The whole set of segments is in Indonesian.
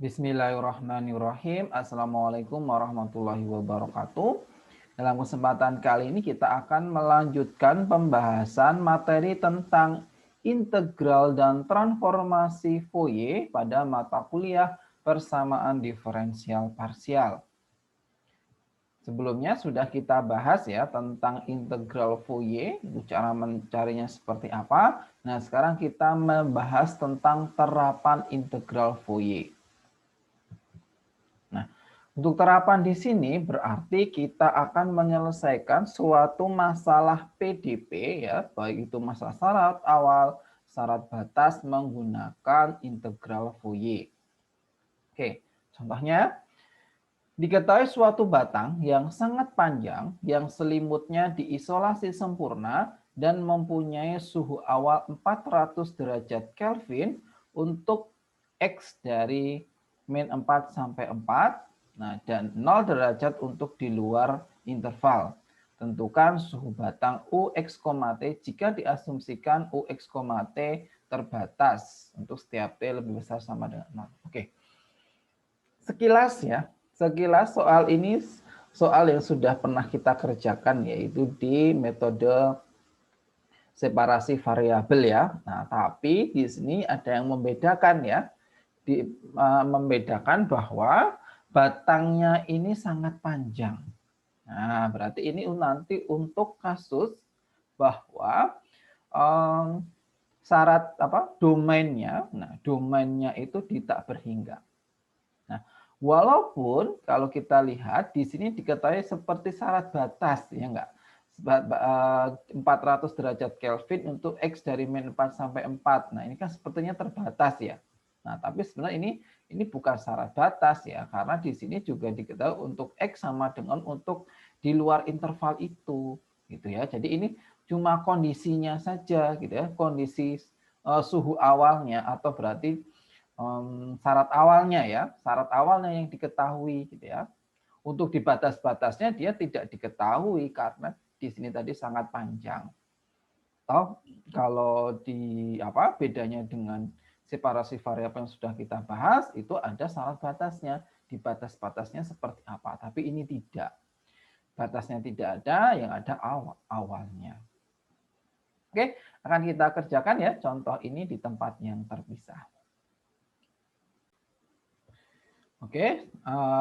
Bismillahirrahmanirrahim. Assalamualaikum warahmatullahi wabarakatuh. Dalam kesempatan kali ini kita akan melanjutkan pembahasan materi tentang integral dan transformasi Fourier pada mata kuliah persamaan diferensial parsial. Sebelumnya sudah kita bahas ya tentang integral Fourier, cara mencarinya seperti apa. Nah, sekarang kita membahas tentang terapan integral Fourier. Nah, untuk terapan di sini berarti kita akan menyelesaikan suatu masalah PDP ya, baik itu masalah syarat awal, syarat batas menggunakan integral Fourier. Oke, contohnya diketahui suatu batang yang sangat panjang yang selimutnya diisolasi sempurna dan mempunyai suhu awal 400 derajat Kelvin untuk X dari min 4 sampai 4, nah, dan 0 derajat untuk di luar interval. Tentukan suhu batang UX, T jika diasumsikan UX, T terbatas untuk setiap T lebih besar sama dengan 0. Oke. Sekilas ya, sekilas soal ini soal yang sudah pernah kita kerjakan yaitu di metode separasi variabel ya. Nah, tapi di sini ada yang membedakan ya. Membedakan bahwa batangnya ini sangat panjang. Nah, berarti ini nanti untuk kasus bahwa syarat domainnya, nah domainnya itu tidak berhingga. Nah, walaupun kalau kita lihat di sini diketahui seperti syarat batas ya enggak. 400 derajat Kelvin untuk X dari min 4 sampai 4. Nah, ini kan sepertinya terbatas ya. Nah, tapi sebenarnya ini bukan syarat batas ya, karena di sini juga diketahui untuk X sama dengan untuk di luar interval itu, gitu ya. Jadi ini cuma kondisinya saja, gitu ya, kondisi suhu awalnya atau berarti syarat awalnya ya, syarat awalnya yang diketahui, gitu ya. Untuk di batas-batasnya dia tidak diketahui karena di sini tadi sangat panjang. Atau kalau di bedanya dengan separasi variabel yang sudah kita bahas, itu ada syarat batasnya. Di batas-batasnya seperti apa, tapi ini tidak. Batasnya tidak ada, yang ada awalnya. Oke, akan kita kerjakan ya contoh ini di tempat yang terpisah. Oke,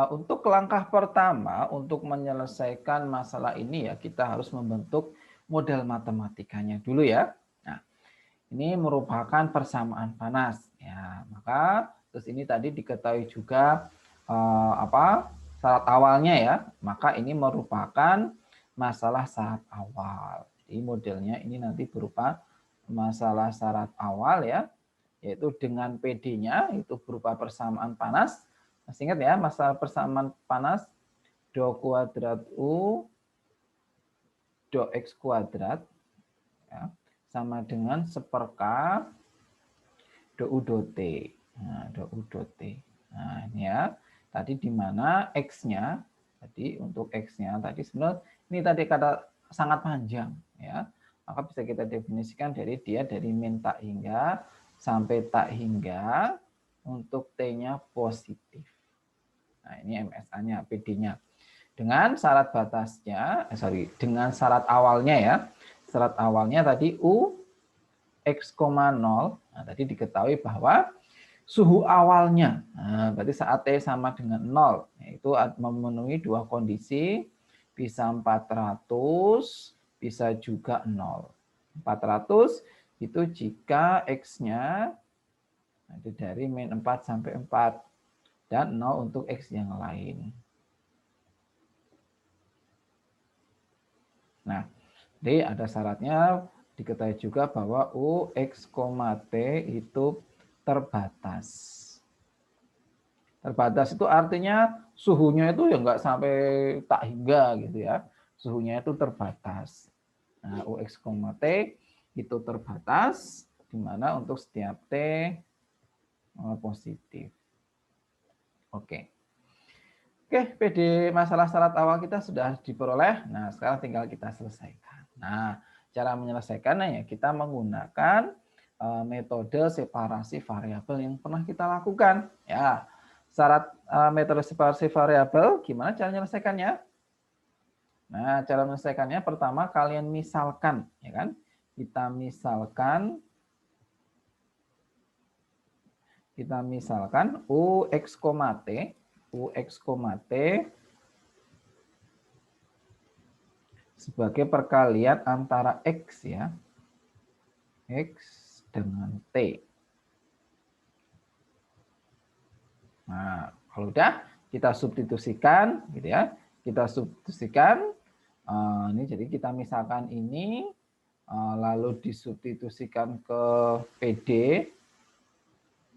untuk langkah pertama untuk menyelesaikan masalah ini ya kita harus membentuk model matematikanya dulu ya. Nah, ini merupakan persamaan panas ya. Maka terus ini tadi diketahui juga syarat awalnya ya. Maka ini merupakan masalah syarat awal. Jadi modelnya ini nanti berupa masalah syarat awal ya, yaitu dengan PD-nya itu berupa persamaan panas. Masih ingat ya masalah persamaan panas do kuadrat U do X kuadrat ya, sama dengan seperka do U do T. Nah, do U do T. Nah, ini ya. Tadi di mana X-nya, tadi untuk X-nya tadi sebenarnya ini tadi kata sangat panjang ya. Maka bisa kita definisikan dari dia dari min tak hingga sampai tak hingga untuk T-nya positif. Nah, ini MSA-nya, PD-nya. Dengan syarat batasnya, dengan syarat awalnya ya. Syarat awalnya tadi U X, 0. Nah, tadi diketahui bahwa suhu awalnya, nah, berarti saat T sama dengan 0, yaitu memenuhi dua kondisi, bisa 400, bisa juga 0. 400 itu jika X-nya dari min 4 sampai 4 dan 0 untuk X yang lain. Nah, jadi ada syaratnya diketahui juga bahwa U, X, T itu terbatas. Terbatas itu artinya suhunya itu ya enggak sampai tak hingga gitu ya. Suhunya itu terbatas. Nah, U, X, T itu terbatas, di mana untuk setiap T positif. Oke. Oke, PD masalah syarat awal kita sudah diperoleh. Nah, sekarang tinggal kita selesaikan. Nah, cara menyelesaikannya ya kita menggunakan metode separasi variabel yang pernah kita lakukan. Ya, syarat metode separasi variabel, gimana cara menyelesaikannya? Nah, cara menyelesaikannya pertama kalian misalkan, ya kan? Kita misalkan ux, t sebagai perkalian antara x ya. X dengan T. Nah, kalau udah kita substitusikan gitu ya. Kita substitusikan ini jadi kita misalkan ini lalu disubstitusikan ke PD.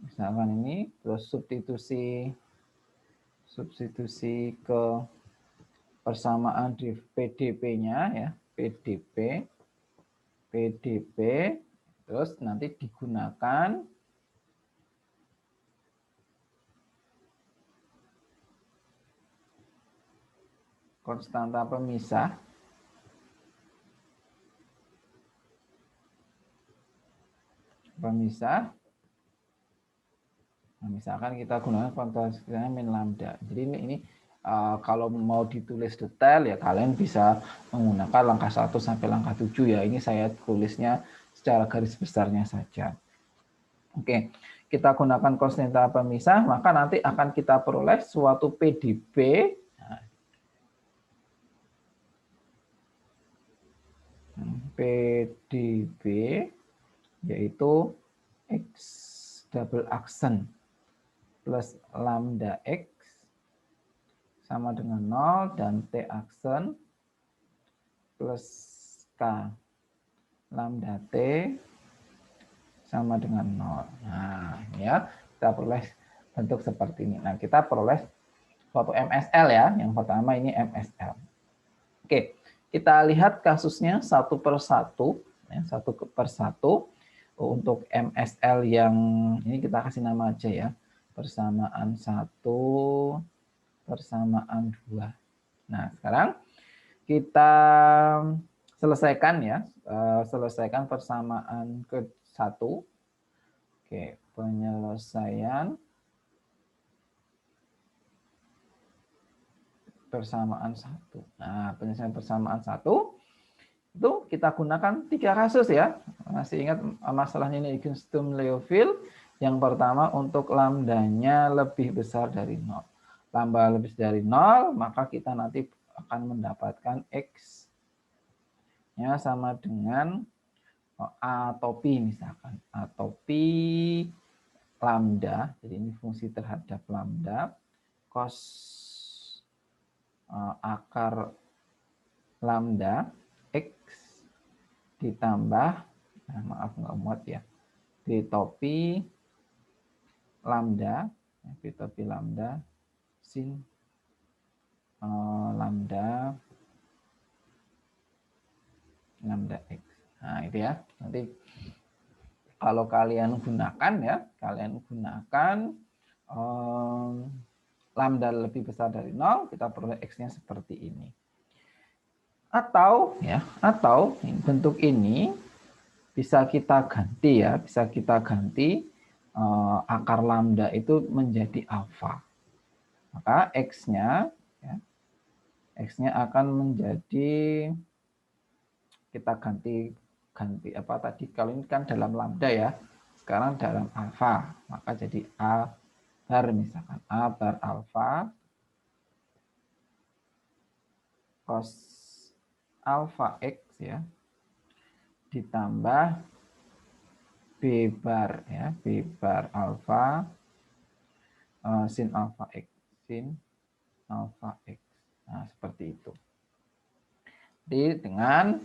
Misalkan ini terus substitusi ke persamaan di PDP-nya ya, PDP terus nanti digunakan konstanta pemisah nah, misalkan kita gunakan konstanta min lambda. Jadi ini kalau mau ditulis detail ya kalian bisa menggunakan langkah 1 sampai langkah 7 ya. Ini saya tulisnya secara garis besarnya saja. Oke, kita gunakan konstanta pemisah, maka nanti akan kita peroleh suatu PDB. PDB yaitu X double aksen plus lambda X sama dengan 0 dan T aksen plus K lambda T sama dengan 0. Nah, ya, kita peroleh bentuk seperti ini. Nah, kita peroleh suatu MSL ya. Yang pertama ini MSL. Oke, kita lihat kasusnya satu per satu. Ya, satu per satu. Untuk MSL yang ini kita kasih nama aja ya. Persamaan 1, persamaan 2. Nah, sekarang kita selesaikan ya. Selesaikan persamaan ke-1. Oke, penyelesaian persamaan 1. Nah, penyelesaian persamaan 1 itu kita gunakan 3 kasus ya. Masih ingat masalahnya ini Eigenstumm-Liouville? Yang pertama untuk lambdanya lebih besar dari 0. Lambda lebih dari 0, maka kita nanti akan mendapatkan X-nya sama dengan A atau P misalkan. Atau P lambda, jadi ini fungsi terhadap lambda, cos akar lambda X ditambah, nah maaf nggak muat ya, B topi lambda sin lambda X. Nah, itu ya. Nanti kalau kalian gunakan ya, lambda lebih besar dari 0, kita peroleh X-nya seperti ini. Atau bentuk ini bisa kita ganti ya, akar lambda itu menjadi alfa. Maka X-nya akan menjadi, kita ganti apa tadi, kalau ini kan dalam lambda ya, sekarang dalam alfa, maka jadi A bar misalkan, A bar alfa cos alfa X ya, ditambah B bar ya, B bar alfa sin alfa X. Nah, seperti itu. Jadi dengan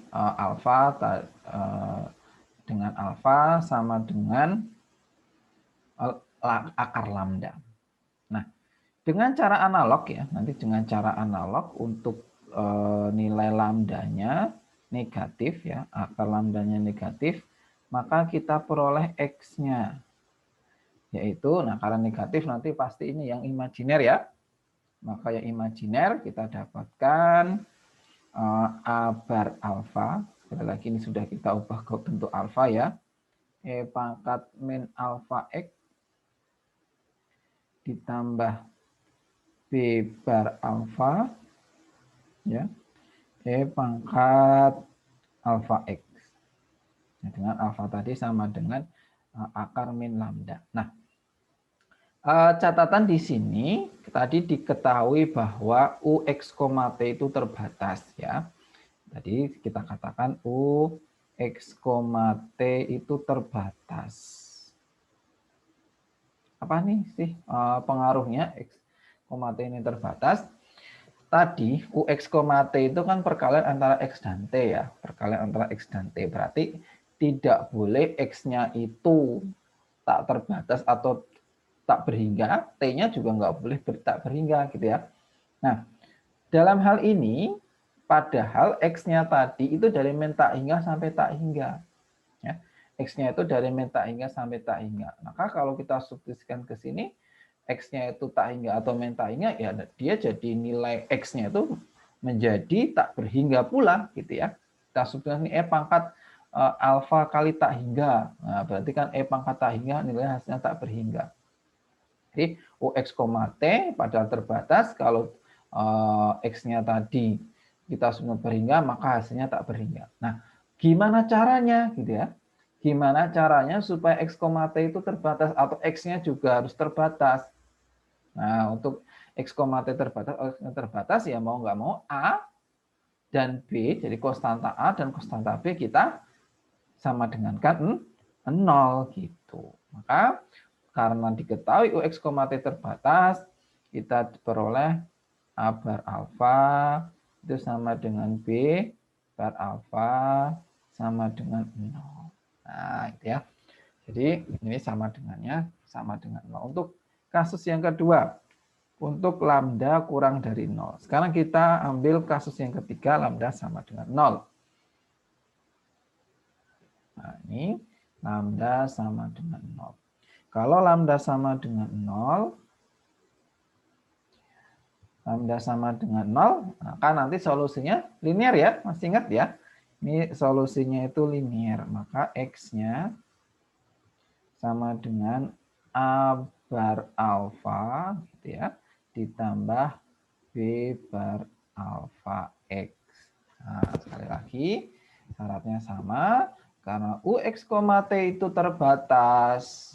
alfa sama dengan akar lambda. Nah, dengan cara analog ya, nanti dengan cara analog untuk nilai lambdanya negatif ya, akar lambdanya negatif, maka kita peroleh X-nya. Yaitu, nah karena negatif nanti pasti ini yang imajiner ya. Maka yang imajiner kita dapatkan A bar alfa, sekali lagi ini sudah kita ubah ke bentuk alfa ya, E pangkat min alfa X ditambah B bar alfa, ya, E pangkat alfa X. Nah, dengan alfa tadi sama dengan akar min lambda. Nah, catatan di sini tadi diketahui bahwa UX, T itu terbatas, ya. Tadi kita katakan UX, T itu terbatas. Apa nih sih pengaruhnya X, T ini terbatas? Tadi UX, T itu kan perkalian antara X dan T, ya. Perkalian antara X dan T. Berarti tidak boleh X-nya itu tak terbatas atau tak berhingga, T-nya juga nggak boleh tak berhingga, gitu ya. Nah, dalam hal ini, padahal X-nya tadi itu dari min tak hingga sampai tak hingga. Ya. X-nya itu dari min tak hingga sampai tak hingga. Maka kalau kita substitusikan ke sini, X-nya itu tak hingga atau min tak hingga, ya dia jadi nilai X-nya itu menjadi tak berhingga pula, gitu ya. Kita substitusikan E pangkat alfa kali tak hingga. Nah, berarti kan E pangkat tak hingga nilai hasilnya tak berhingga. Jadi UX, T padahal terbatas, kalau X-nya tadi kita sudah berhingga, maka hasilnya tak berhingga. Nah, gimana caranya gitu ya? Gimana caranya supaya X, T itu terbatas atau X-nya juga harus terbatas? Nah, untuk X, T terbatas ya mau nggak mau A dan B, jadi konstanta A dan konstanta B kita sama dengan kan 0 gitu. Maka karena diketahui UX, T terbatas, kita peroleh A bar alfa itu sama dengan B bar alfa sama dengan 0. Nah, itu ya. Jadi ini sama dengannya sama dengan 0. Untuk kasus yang kedua, untuk lambda kurang dari 0. Sekarang kita ambil kasus yang ketiga, lambda sama dengan 0. Nah, ini lambda sama dengan 0. Kalau lambda sama dengan 0, lambda sama dengan 0, maka nanti solusinya linear ya, masih ingat ya? Ini solusinya itu linear, maka X-nya sama dengan A bar alfa gitu ya, ditambah B bar alfa X. Nah, sekali lagi syaratnya sama, karena UX, T itu terbatas,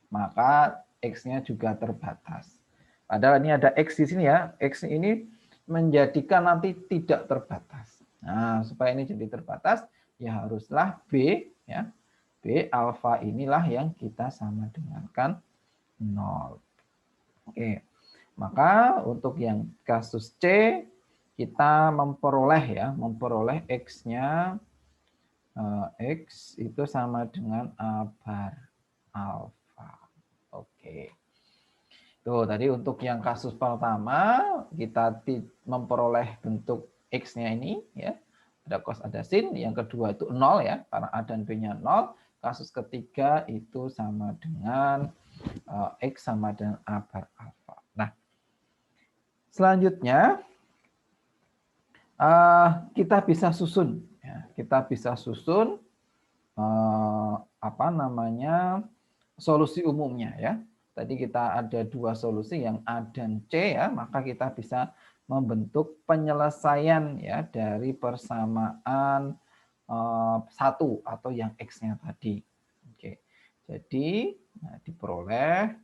maka X-nya juga terbatas. Padahal ini ada X di sini ya. X ini menjadikan nanti tidak terbatas. Nah, supaya ini jadi terbatas, ya haruslah B, ya. B alfa inilah yang kita sama dengankan 0. Oke. Maka untuk yang kasus C, kita memperoleh X-nya, X itu sama dengan A bar alfa. Oke. Tuh, tadi untuk yang kasus pertama, kita memperoleh bentuk X-nya ini, ya. Ada cos, ada sin. Yang kedua itu 0, ya, karena A dan B-nya 0. Kasus ketiga itu sama dengan X sama dengan A bar alfa. Nah, selanjutnya, kita bisa susun. Ya. Kita bisa susun solusi umumnya, ya. Tadi kita ada dua solusi yang A dan C, ya, maka kita bisa membentuk penyelesaian ya dari persamaan satu atau yang X-nya tadi. Oke. Jadi diperoleh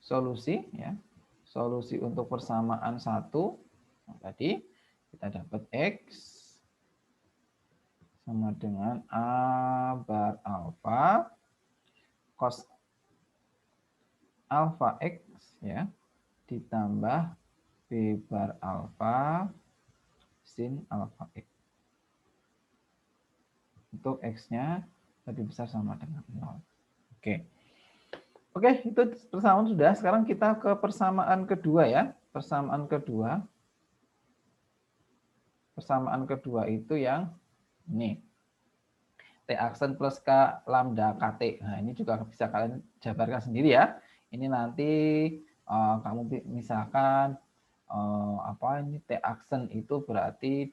solusi, ya. Solusi untuk persamaan satu. Nah, tadi kita dapat X sama dengan A bar alfa cos alfa X, ya, ditambah B bar alfa sin alfa X. Untuk X-nya lebih besar sama dengan 0. Oke. Oke, itu persamaan sudah. Sekarang kita ke persamaan kedua, ya. Persamaan kedua. Persamaan kedua itu yang ini. T aksen plus K lambda KT. Nah, ini juga bisa kalian jabarkan sendiri ya. Ini nanti kamu misalkan ini T aksen itu berarti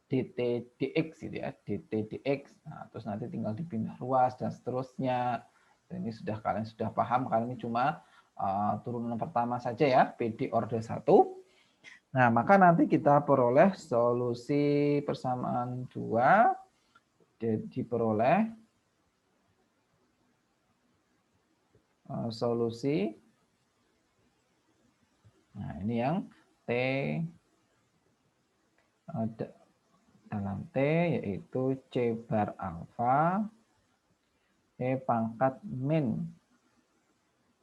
dt dx gitu ya, dt dx. Nah, terus nanti tinggal dipindah ruas dan seterusnya. Ini kalian sudah paham, kali ini cuma turunan pertama saja ya, PD orde 1. Nah, maka nanti kita peroleh solusi persamaan 2 diperoleh solusi. Nah, ini yang T dalam T yaitu C bar alfa E pangkat min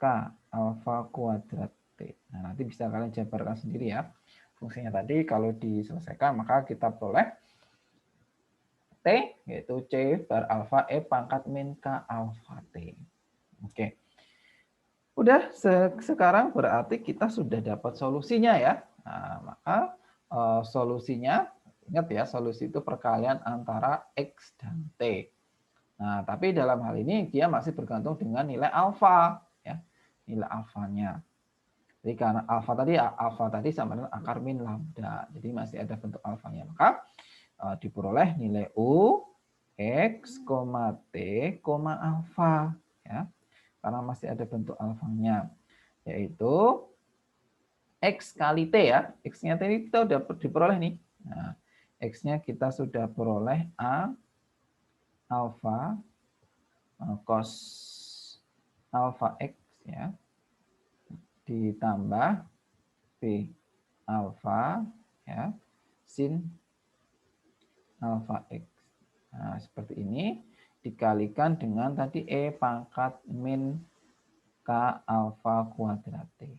K alfa kuadrat T. Nah, nanti bisa kalian jabarkan sendiri ya. Fungsinya tadi kalau diselesaikan maka kita peroleh T yaitu C bar alfa E pangkat min K alfa T. Oke. Udah, sekarang berarti kita sudah dapat solusinya ya. Nah, maka solusinya, ingat ya, solusi itu perkalian antara X dan T. Nah, tapi dalam hal ini dia masih bergantung dengan nilai alfa, ya, nilai alfanya. Jadi karena alfa tadi sama dengan akar min lambda, jadi masih ada bentuk alfanya. Maka diperoleh nilai U X, T, alfa, ya, karena masih ada bentuk alfanya, yaitu X kali T ya. X-nya tadi kita udah diperoleh nih. Nah, X-nya kita sudah peroleh A alfa cos alfa X ya, ditambah B alfa ya, sin alfa X. Nah, seperti ini dikalikan dengan tadi E pangkat min K alfa kuadrat T.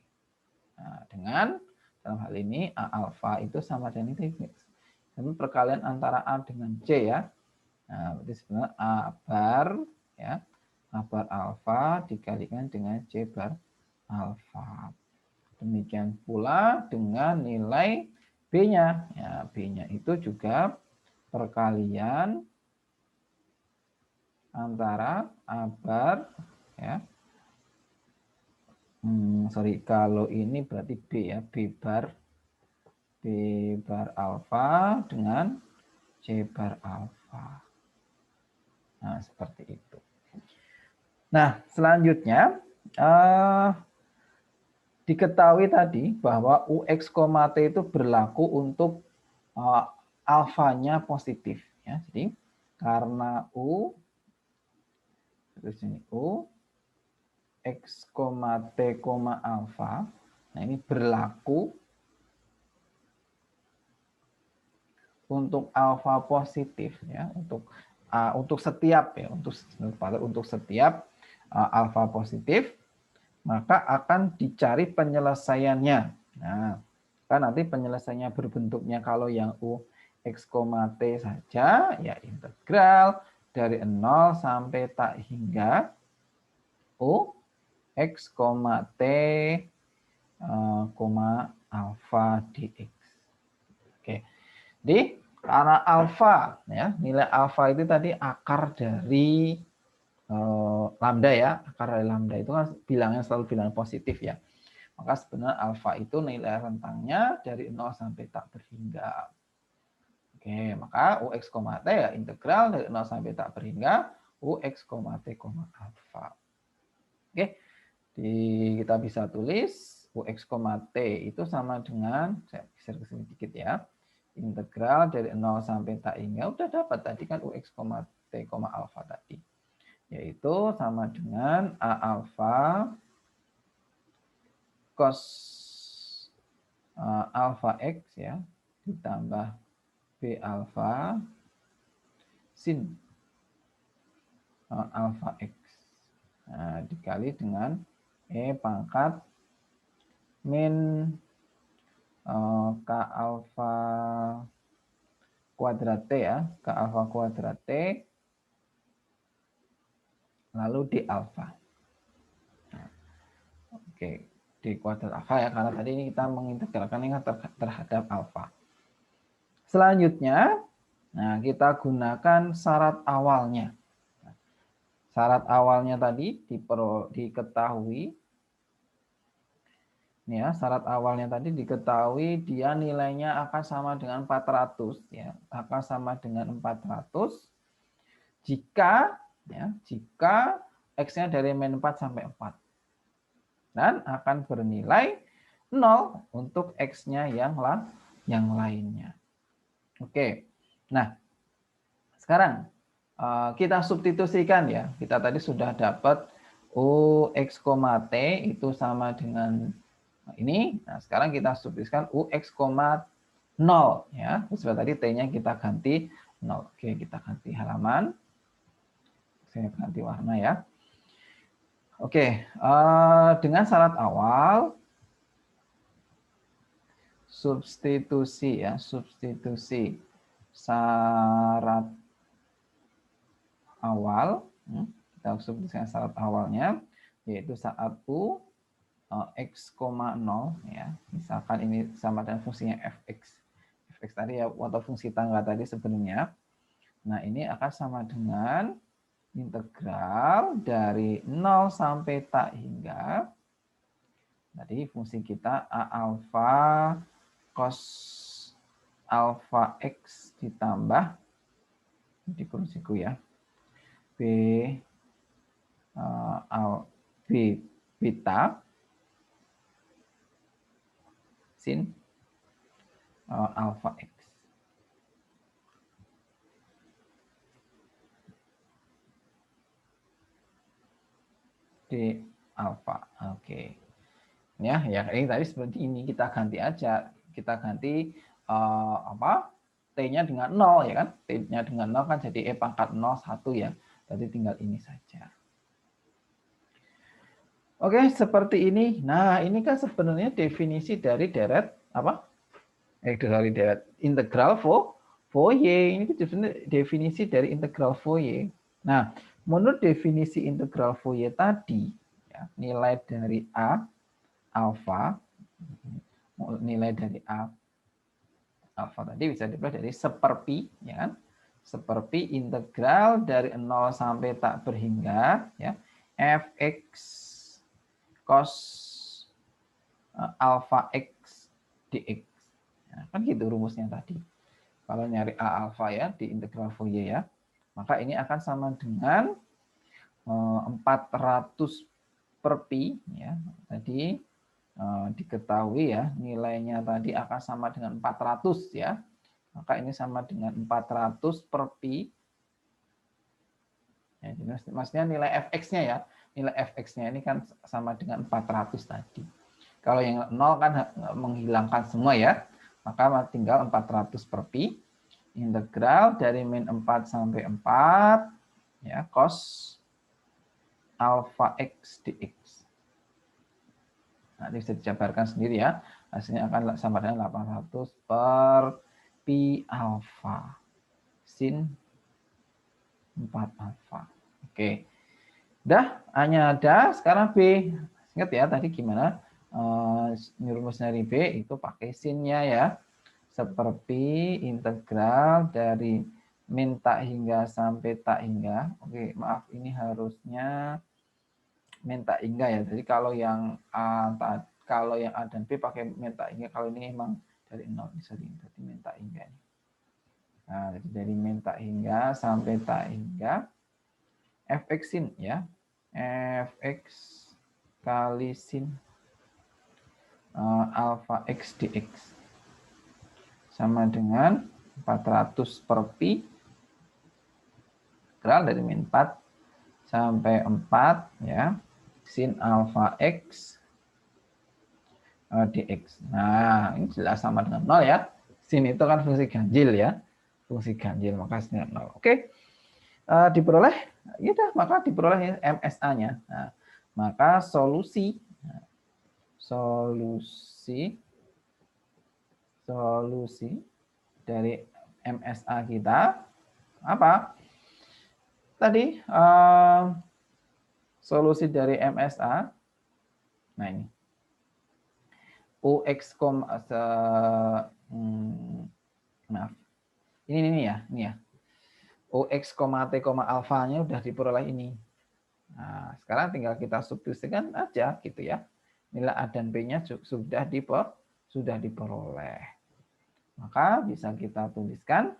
Nah, dengan dalam hal ini A alfa itu sama dengan ini. Ini perkalian antara A dengan C ya. Nah, berarti sebenarnya A bar ya, A bar alfa dikalikan dengan C bar alfa. Demikian pula dengan nilai B-nya. Ya, B-nya itu juga perkalian antara A bar ya. Kalau ini berarti B ya, B bar alfa dengan C bar alfa. Nah, seperti itu. Nah, selanjutnya diketahui tadi bahwa UX, T itu berlaku untuk alfanya positif. Ya. Jadi, karena U, terus ini U, X, T, alfa, nah ini berlaku untuk alfa positif ya, untuk setiap ya, untuk setiap alfa positif, maka akan dicari penyelesaiannya. Nah, kan nanti penyelesaiannya berbentuknya kalau yang U X, T saja ya integral dari 0 sampai tak hingga U X, T, alfa dx. Oke. Jadi karena alfa ya, nilai alfa itu tadi akar dari lambda ya, akar dari lambda itu kan bilangnya selalu bilangan positif ya. Maka sebenarnya alfa itu nilai rentangnya dari 0 sampai tak berhingga. Oke, maka UX, T ya integral dari 0 sampai tak berhingga UX, T, alfa. Oke, kita bisa tulis UX, T itu sama dengan, saya geser ke sini dikit ya, integral dari 0 sampai tak hingga, udah dapat tadi kan UX, T, alfa tadi. Yaitu sama dengan A alfa cos alfa X ya, ditambah B alfa sin alfa X. Nah, dikali dengan E pangkat min K alfa kuadrat T ya, K alfa kuadrat T, lalu D alfa. Nah, oke, D kuadrat alfa ya, karena tadi ini kita mengintegralkan ini terhadap alfa. Selanjutnya, nah kita gunakan syarat awalnya. Syarat awalnya tadi diketahui Ini ya, syarat awalnya tadi diketahui dia nilainya akan sama dengan 400 ya, akan sama dengan 400 jika X-nya dari min 4 sampai 4. Dan akan bernilai 0 untuk X-nya yang lainnya. Oke. Nah, sekarang kita substitusikan ya. Kita tadi sudah dapat UX, T itu sama dengan ini. Nah, sekarang kita substitusikan UX, 0 ya. Seperti tadi T-nya kita ganti 0. Oke, kita ganti halaman. Saya ganti warna ya. Oke, dengan syarat awal substitusi ya, substitusi syarat awal. Kita substitusikan syarat awalnya yaitu saat U X, 0 ya. Misalkan ini sama dengan fungsinya fx. Fx tadi ya atau fungsi tangga tadi sebelumnya. Nah, ini akan sama dengan integral dari 0 sampai tak hingga. Tadi fungsi kita A alfa cos alfa X ditambah di kursiku ya. B beta sin alfa X. D alfa. Oke. Ya, ini tadi seperti ini kita ganti aja. Kita ganti T-nya dengan 0 ya kan? T-nya dengan 0 kan jadi E pangkat 0 1 ya. Jadi tinggal ini saja. Oke, seperti ini. Nah, ini kan sebenarnya definisi dari deret dari deret integral Fourier. Ini definisi dari integral Fourier. Nah, menurut definisi integral Fourier tadi, ya, nilai dari A alfa, nilai dari A alfa tadi bisa dibuat dari seperpi, ya kan? Seperpi integral dari 0 sampai tak berhingga, ya, fx cos alfa x dx. Ya, kan gitu rumusnya tadi. Kalau nyari A alfa ya di integral Fourier ya, maka ini akan sama dengan 400 per pi ya. Tadi diketahui ya nilainya tadi akan sama dengan 400 ya. Maka ini sama dengan 400 per pi. Ya, maksudnya nilai fx-nya ya. Nilai fx-nya ini kan sama dengan 400 tadi. Kalau yang 0 kan menghilangkan semua ya. Maka tinggal 400 per pi. Integral dari min 4 sampai 4 ya cos alfa x dx. Nah, ini bisa dijabarkan sendiri ya. Hasilnya akan sama dengan 800 per pi alfa sin 4 alfa. Oke. Udah, A-nya ada, sekarang B. Ingat ya tadi gimana? Rumus dari B itu pakai sinnya ya. Seperti integral dari min tak hingga sampai tak hingga. Oke, maaf ini harusnya min tak hingga ya. Jadi kalau yang A dan B pakai min tak hingga, kalau ini memang dari 0 sorry, berarti min tak hingga. Nah, jadi dari min tak hingga sampai tak hingga fx sin ya. Fx kali sin alfa x dx sama dengan 400 per pi integral dari min 4 sampai 4 ya sin alfa x dx. Nah, ini jelas sama dengan 0 ya. Sin itu kan fungsi ganjil ya. Fungsi ganjil, maka sin 0. Oke. Diperoleh, ya udah, maka diperoleh MSA-nya. Nah, maka solusi dari MSA kita apa? Tadi solusi dari MSA. Nah, ini. UX, maaf. Ini ya. UX, T, alfanya udah diperoleh ini. Nah, sekarang tinggal kita substitusikan aja gitu ya. nilai A dan B-nya sudah diperoleh. Maka bisa kita tuliskan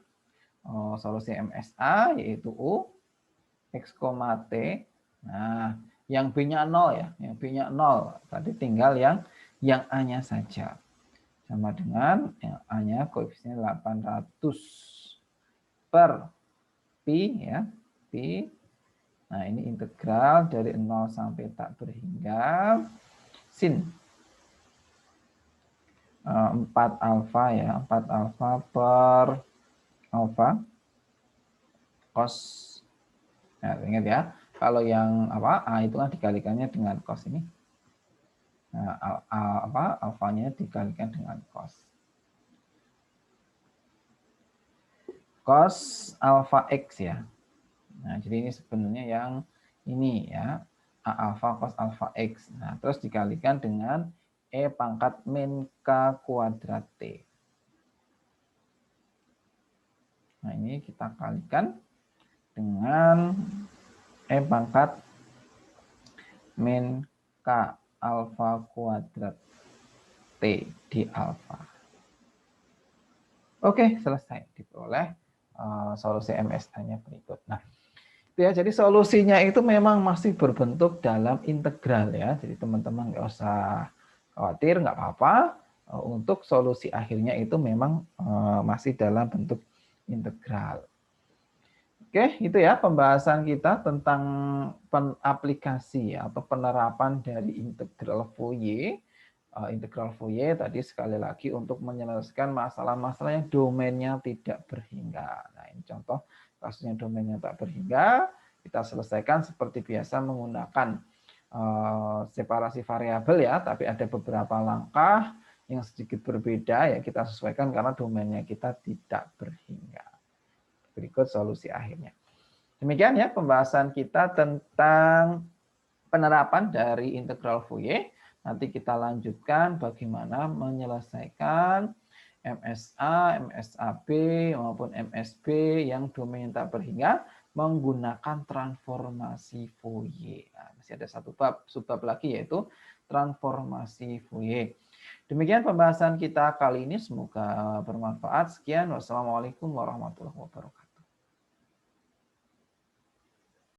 solusi MSA yaitu U X, T. Nah, yang B-nya 0 ya, yang B-nya 0. Tadi tinggal yang A-nya saja. Sama dengan yang A-nya koefisien 800 per pi ya, pi. Nah, ini integral dari 0 sampai tak berhingga sin 4 alfa ya, 4 alfa per alfa cos. Nah, ingat ya, kalau yang A itu kan dikalikannya dengan cos ini. Nah, alfanya dikalikan dengan cos. Cos alfa X ya. Nah, jadi ini sebenarnya yang ini ya, A alfa cos alfa X. Nah, terus dikalikan dengan E pangkat min K kuadrat T. Nah, ini kita kalikan dengan E pangkat min K alfa kuadrat T di alfa. Oke, selesai. Diperoleh solusi MSA-nya berikut. Nah, ya, jadi solusinya itu memang masih berbentuk dalam integral ya. Jadi teman-teman nggak usah khawatir, nggak apa-apa. Untuk solusi akhirnya itu memang masih dalam bentuk integral. Oke, itu ya pembahasan kita tentang aplikasi atau penerapan dari integral Fourier. Integral Fourier tadi sekali lagi untuk menyelesaikan masalah-masalah yang domainnya tidak berhingga. Nah, ini contoh kasusnya domainnya tak berhingga, kita selesaikan seperti biasa menggunakan separasi variabel ya, tapi ada beberapa langkah yang sedikit berbeda ya, kita sesuaikan karena domainnya kita tidak berhingga. Berikut solusi akhirnya. Demikian ya pembahasan kita tentang penerapan dari integral Fourier. Nanti kita lanjutkan bagaimana menyelesaikan MSA, MSAB maupun MSB yang domain tak berhingga menggunakan transformasi Fourier. Nah, masih ada satu subbab lagi yaitu transformasi Fourier. Demikian pembahasan kita kali ini, semoga bermanfaat. Sekian, wassalamualaikum warahmatullahi wabarakatuh.